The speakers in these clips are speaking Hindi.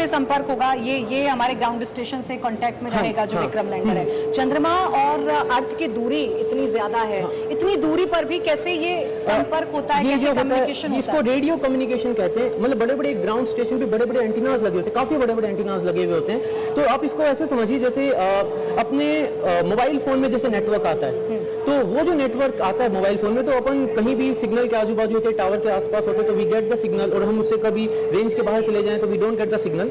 कैसे संपर्क होगा? ये हमारे ग्राउंड स्टेशन से कांटेक्ट में रहेगा जो विक्रम लैंडर है। चंद्रमा और अर्थ की दूरी इतनी ज्यादा है, इतनी दूरी पर भी कैसे ये संपर्क होता है, कैसे कम्युनिकेशन होता है? इसको रेडियो कम्युनिकेशन कहते हैं। मतलब बड़े बड़े ग्राउंड स्टेशन पे बड़े बड़े एंटीनास लगे होते हैं, काफी बड़े बड़े एंटीनास लगे हुए होते हैं। तो आप इसको ऐसे समझिए जैसे अपने मोबाइल फोन में जैसे नेटवर्क आता है, तो वो जो नेटवर्क आता है मोबाइल फोन में, तो अपन कहीं भी सिग्नल के आजू बाजू होते हैं, टावर के आसपास होते हैं, तो वी गेट द सिग्नल, और हम उससे कभी रेंज के बाहर चले जाएं तो we don't get the signal.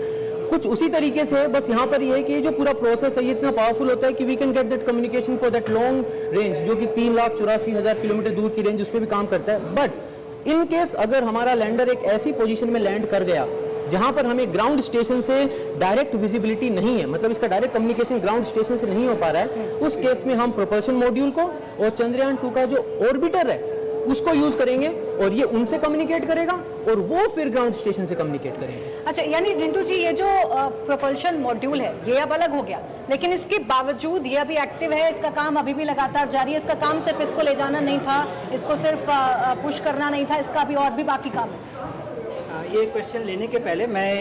कुछ उसी तरीके से बस यहाँ पर ये है कि जो पूरा प्रोसेस है ये इतना पावरफुल होता है कि we can get that communication for that long range, जो कि 3,84,000 किलोमीटर दूर की रेंज उस पर भी काम करता है। बट इन केस अगर हमारा लैंडर एक ऐसी पोजीशन में लैंड कर गया जहां पर हमें ग्राउंड स्टेशन से डायरेक्ट विजिबिलिटी नहीं है, मतलब इसका डायरेक्ट कम्युनिकेशन ग्राउंड स्टेशन से नहीं हो पा रहा है, उस केस में हम प्रोपल्शन मॉड्यूल को और चंद्रयान 2 का जो ऑर्बिटर है उसको यूज करेंगे, और ये उनसे कम्युनिकेट करेगा और वो फिर ग्राउंड स्टेशन से कम्युनिकेट करेंगे। अच्छा, यानी रिंटू जी ये जो प्रोपल्शन मॉड्यूल है ये अब अलग हो गया, लेकिन इसके बावजूद ये अभी एक्टिव है, इसका काम अभी भी लगातार जारी है। इसका काम सिर्फ इसको ले जाना नहीं था, इसको सिर्फ पुश करना नहीं था, इसका अभी और भी बाकी काम है। ये क्वेश्चन लेने के पहले मैं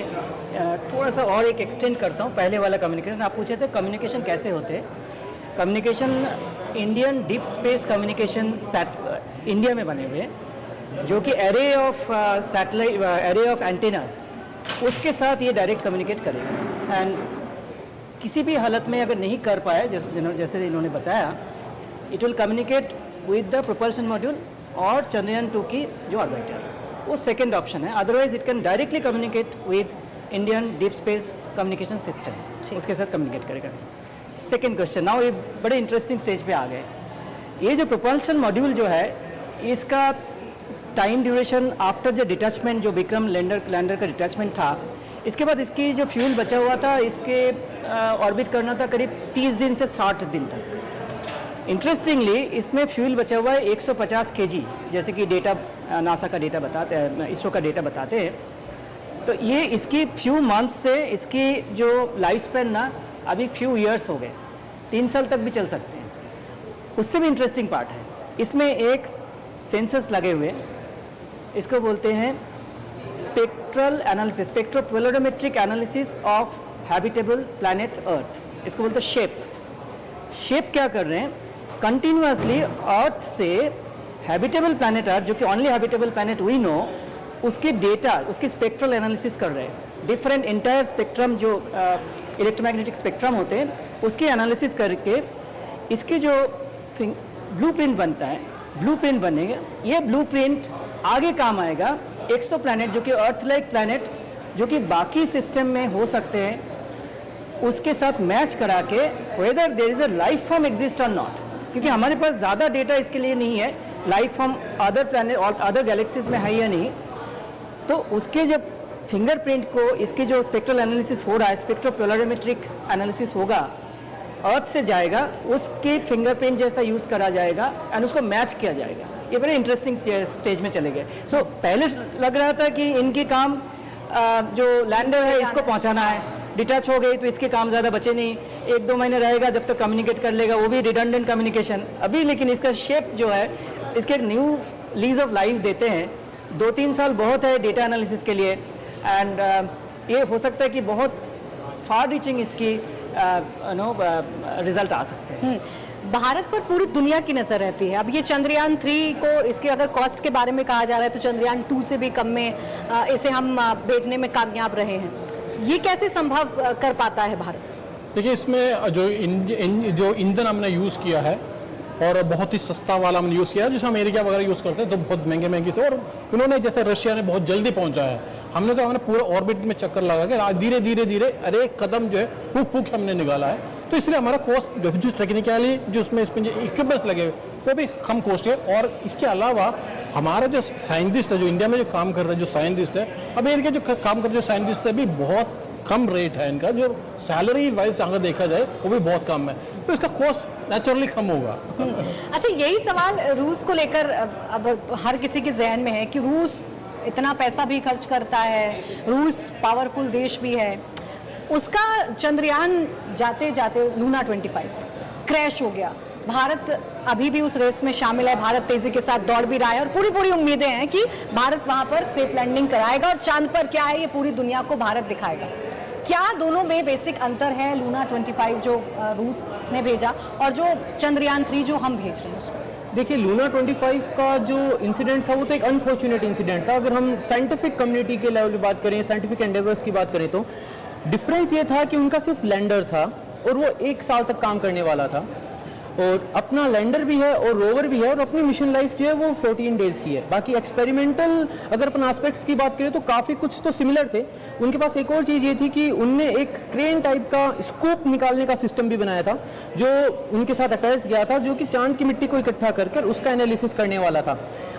थोड़ा सा और एक एक्सटेंड करता हूँ। पहले वाला कम्युनिकेशन आप पूछे थे, कम्युनिकेशन कैसे होते हैं। Communication Indian deep space communication India में बने हुए हैं, जो कि array of satellite, array of antennas, उसके साथ ये डायरेक्ट कम्युनिकेट करेगा। एंड किसी भी हालत में अगर नहीं कर पाए, जैसे इन्होंने बताया, it will communicate with the propulsion module और चंद्रयान 2 की जो ऑर्बिटर, वो सेकेंड ऑप्शन है। Otherwise it can directly communicate with Indian deep space communication system, उसके साथ कम्युनिकेट करेगा। सेकेंड क्वेश्चन, नाउ ये बड़े इंटरेस्टिंग स्टेज पे आ गए। ये जो प्रोपल्शन मॉड्यूल जो है, इसका time duration after the detachment, जो विक्रम लैंडर का डिटैचमेंट था, इसके बाद इसकी जो फ्यूल बचा हुआ था, इसके ऑर्बिट करना था करीब 30 दिन से 60 दिन तक। इंटरेस्टिंगली इसमें फ्यूल बचा हुआ है 150 kg, जैसे कि डेटा नासा का डेटा बताते हैं, इसरो का डेटा बताते हैं। तो ये इसकी फ्यू मंथ्स से इसकी जो लाइफ स्पैन ना अभी फ्यू ईयर्स हो गए, 3 साल तक भी चल सकते हैं। उससे भी इंटरेस्टिंग पार्ट है, इसमें एक सेंसर्स लगे हुए, इसको बोलते हैं spectral analysis, spectropolarimetric analysis of habitable planet Earth, इसको बोलते हैं शेप। शेप क्या कर रहे हैं, कंटिन्यूअसली अर्थ से हैबिटेबल प्लैनेट अर्थ, जो कि only habitable planet we know, उसकी डेटा, उसकी स्पेक्ट्रल एनालिसिस कर रहे हैं। डिफरेंट इंटायर स्पेक्ट्रम, जो इलेक्ट्रोमैग्नेटिक स्पेक्ट्रम होते हैं, उसकी एनालिसिस करके इसकी जो ब्लूप्रिंट बनता है, ब्लूप्रिंट बनेगा। ये ब्लूप्रिंट आगे काम आएगा एक्सो प्लैनेट, जो कि अर्थ लाइक प्लैनेट, जो कि बाकी सिस्टम में हो सकते हैं, उसके साथ मैच करा के whether there is a life form exist और नॉट, क्योंकि हमारे पास ज़्यादा डेटा इसके लिए नहीं है, लाइफ फॉर्म अदर प्लैनेट और अदर गैलेक्सीज में है या नहीं। तो उसके जब फिंगरप्रिंट को, इसकी जो स्पेक्ट्रल एनालिसिस हो रहा है, स्पेक्ट्रोपोलरिमेट्रिक एनालिसिस होगा, अर्थ से जाएगा, उसके फिंगरप्रिंट जैसा यूज़ करा जाएगा एंड उसको मैच किया जाएगा। ये बड़े इंटरेस्टिंग स्टेज में चले गए। सो पहले लग रहा था कि इनकी काम जो लैंडर है इसको पहुंचाना है, डिटैच हो गई तो इसके काम ज़्यादा बचे नहीं, 1-2 महीने रहेगा जब तक कम्युनिकेट कर लेगा, वो भी रिडंडेंट कम्युनिकेशन। अभी लेकिन इसका शेप जो है, इसके एक न्यू लीज ऑफ लाइफ देते हैं। 2-3 साल बहुत है डेटा एनालिसिस के लिए, एंड ये हो सकता है कि बहुत फार रीचिंग इसकी रिजल्ट आ सकते हैं। भारत पर पूरी दुनिया की नजर रहती है। अब ये चंद्रयान 3 को, इसके अगर कॉस्ट के बारे में कहा जा रहा है तो चंद्रयान 2 से भी कम में इसे हम भेजने में कामयाब रहे हैं। ये कैसे संभव कर पाता है भारत? देखिए, इसमें जो ईंधन हमने यूज़ किया है और बहुत ही सस्ता वाला हमने यूज़ किया है, जैसे अमेरिका वगैरह यूज़ करते हैं तो बहुत महंगे से, और उन्होंने जैसे रशिया ने बहुत जल्दी पहुंचा है, हमने पूरा ऑर्बिट में चक्कर लगा के धीरे धीरे हर एक कदम जो है फूक हमने निकाला है। तो इसलिए हमारा कॉस्ट जो टेक्निकली जो इसमें इक्विपमेंट्स लगे वो भी कम कॉस्ट है। और इसके अलावा हमारा जो साइंटिस्ट है, जो इंडिया में जो काम कर रहे हैं, जो साइंटिस्ट है, अमेरिका जो काम कर रहे हैं साइंटिस्ट से भी बहुत कम रेट है इनका, जो सैलरी वाइज अगर देखा जाए वो भी बहुत कम है, तो इसका कॉस्ट नेचुरली कम होगा। अच्छा, यही सवाल रूस को लेकर अब हर किसी के जहन में है कि रूस इतना पैसा भी खर्च करता है, रूस पावरफुल देश भी है, उसका चंद्रयान जाते जाते लूना 25 क्रैश हो गया, भारत अभी भी उस रेस में शामिल है, भारत तेजी के साथ दौड़ भी रहा है और पूरी उम्मीदें हैं कि भारत वहां पर सेफ लैंडिंग कराएगा और चांद पर क्या है ये पूरी दुनिया को भारत दिखाएगा। क्या दोनों में बेसिक अंतर है, लूना 25 जो रूस ने भेजा और जो चंद्रयान 3 जो हम भेज रहे हैं उसमें? देखिए, लूना 25 का जो इंसिडेंट था वो तो एक अनफॉर्चुनेट इंसिडेंट था। अगर हम साइंटिफिक कम्युनिटी के लेवल पे बात करें, साइंटिफिक एंडेवर्स की बात करें, तो डिफरेंस ये था कि उनका सिर्फ लैंडर था और वो 1 साल तक काम करने वाला था, और अपना लैंडर भी है और रोवर भी है, और अपनी मिशन लाइफ जो है वो 14 डेज की है। बाकी एक्सपेरिमेंटल अगर अपन एस्पेक्ट्स की बात करें तो काफ़ी कुछ तो सिमिलर थे। उनके पास एक और चीज़ ये थी कि उनने एक क्रेन टाइप का स्कूप निकालने का सिस्टम भी बनाया था जो उनके साथ अटैच गया था, जो कि चांद की मिट्टी को इकट्ठा कर उसका एनालिसिस करने वाला था।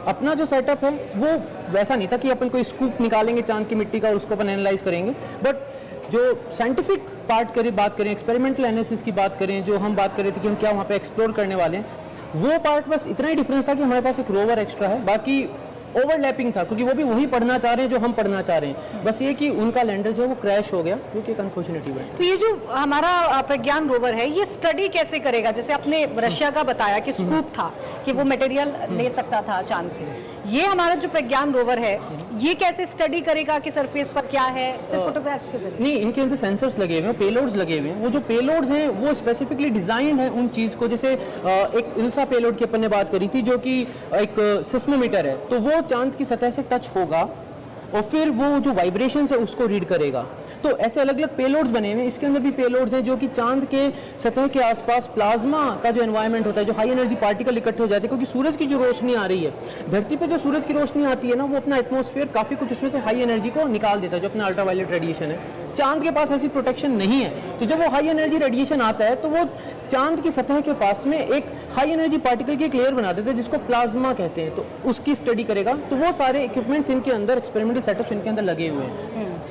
अपना जो सेटअप है वो वैसा नहीं था कि अपन कोई स्कूप निकालेंगे चांद की मिट्टी का और उसको अपन एनालाइज करेंगे, बट जो साइंटिफिक पार्ट बात करें, एक्सपेरिमेंटल एनालिसिस की बात करें, जो हम बात कर रहे थे कि हम क्या वहाँ पे एक्सप्लोर करने वाले हैं, वो पार्ट बस इतना ही डिफरेंस था कि हमारे पास एक रोवर एक्स्ट्रा है। बाकी ओवरलैपिंग था क्योंकि वो भी वही पढ़ना चाह रहे हैं जो हम पढ़ना चाह रहे हैं, बस ये कि उनका लैंडर जो है वो क्रैश हो गया, जो कि एक अनफॉर्चुनेट इवेंट। तो ये जो हमारा प्रज्ञान रोवर है ये स्टडी कैसे करेगा? जैसे आपने रशिया का बताया कि स्कूप था कि वो मटेरियल ले सकता था चांद से, ये हमारा जो प्रज्ञान रोवर है ये कैसे स्टडी करेगा कि सरफेस पर क्या है, सिर्फ फोटोग्राफ्स के जरिए? नहीं, इनके अंदर सेंसर्स लगे हुए हैं, पेलोड्स लगे हुए हैं। वो जो पेलोड्स हैं वो स्पेसिफिकली डिजाइन है उन चीज़ को, जैसे एक इल्सा पेलोड की अपन ने बात करी थी जो कि एक सिस्मोमीटर है, तो वो चांद की सतह से टच होगा और फिर वो जो वाइब्रेशन है उसको रीड करेगा। तो ऐसे अलग अलग पेलोड्स बने हुए हैं। इसके अंदर भी पेलोड्स हैं जो कि चांद के सतह के आसपास प्लाज्मा का जो एनवायरनमेंट होता है, जो हाई एनर्जी पार्टिकल इकट्ठे हो जाते हैं, क्योंकि सूरज की जो रोशनी आ रही है, धरती पे जो सूरज की रोशनी आती है ना, वो अपना एटमॉस्फेयर काफ़ी कुछ उसमें से हाई एनर्जी को निकाल देता है, जो अपना अल्ट्रावायलेट रेडिएशन है। चांद के पास ऐसी प्रोटेक्शन नहीं है, तो जब वो हाई एनर्जी रेडिएशन आता है तो वो चांद की सतह के पास में एक हाई एनर्जी पार्टिकल की एक लेयर बना देते हैं जिसको प्लाज्मा कहते हैं, तो उसकी स्टडी करेगा। तो वो सारे इक्विपमेंट्स इनके अंदर, एक्सपेरिमेंटल सेटअप्स इनके अंदर लगे हुए हैं।